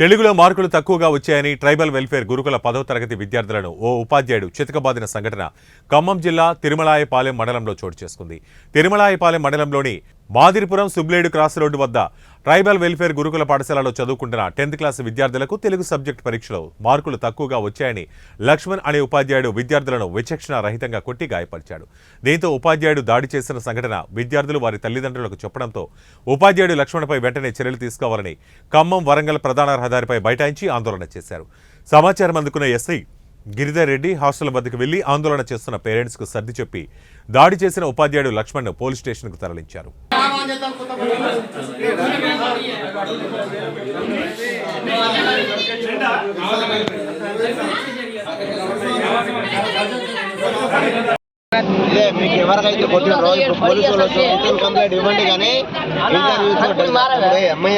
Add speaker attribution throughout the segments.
Speaker 1: తెలుగులో మార్కులు తక్కువగా వచ్చాయని ట్రైబల్ వెల్ఫేర్ గురుకుల 10వ తరగతి విద్యార్థులను ఓ ఉపాధ్యాయుడు చితకబాదిన సంఘటన ఖమ్మం జిల్లా తిరుమలాయపాలెం మండలంలో చోటు చేసుకుంది. తిరుమలాయపాలెం మండలంలోని మాదిరిపురం సుబ్లేడు క్రాస్ రోడ్డు వద్ద ట్రైబల్ వెల్ఫేర్ గురుకుల పాఠశాలలో చదువుకుంటున్న 10th క్లాస్ విద్యార్థులకు తెలుగు సబ్జెక్టు పరీక్షలో మార్కులు తక్కువగా వచ్చాయని లక్ష్మణ్ అనే ఉపాధ్యాయుడు విద్యార్థులను విచక్షణ రహితంగా కొట్టి గాయపరిచాడు. దీంతో ఉపాధ్యాయుడు దాడి చేసిన సంఘటన విద్యార్థులు వారి తల్లిదండ్రులకు చెప్పడంతో ఉపాధ్యాయుడు లక్ష్మణ్పై వెంటనే చర్యలు తీసుకోవాలని ఖమ్మం వరంగల్ ప్రధాన రహదారిపై బైఠాయించి ఆందోళన చేశారు. సమాచారం అందుకున్న ఎస్ఐ గిరిధర్ రెడ్డి హాస్టల్ వద్దకు వెళ్లి ఆందోళన చేస్తున్న పేరెంట్స్ కు సర్ది చెప్పి దాడి చేసిన ఉపాధ్యాయుడు లక్ష్మణ్ పోలీస్ స్టేషన్ కు తరలించారు.
Speaker 2: మీకు ఎవరికైతే కొట్టినారో ఇప్పుడు పోలీసులు వచ్చి కంప్లైంట్ ఇవ్వండి కానీ అమ్మాయి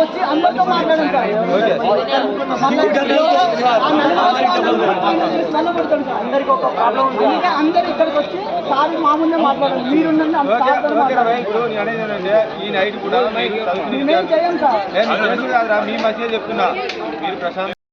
Speaker 3: వచ్చి అందరితో మాట్లాడండి అందరికి ఒక ప్రాబ్లం ఉంది. అందరు ఇక్కడికి వచ్చి సార్ మామూలుగా మాట్లాడండి. మీరు ఈ నైట్ కూడా మేమేం చేయం సార్. మీ మంచిగా చెప్తున్నా మీరు ప్రశాంత్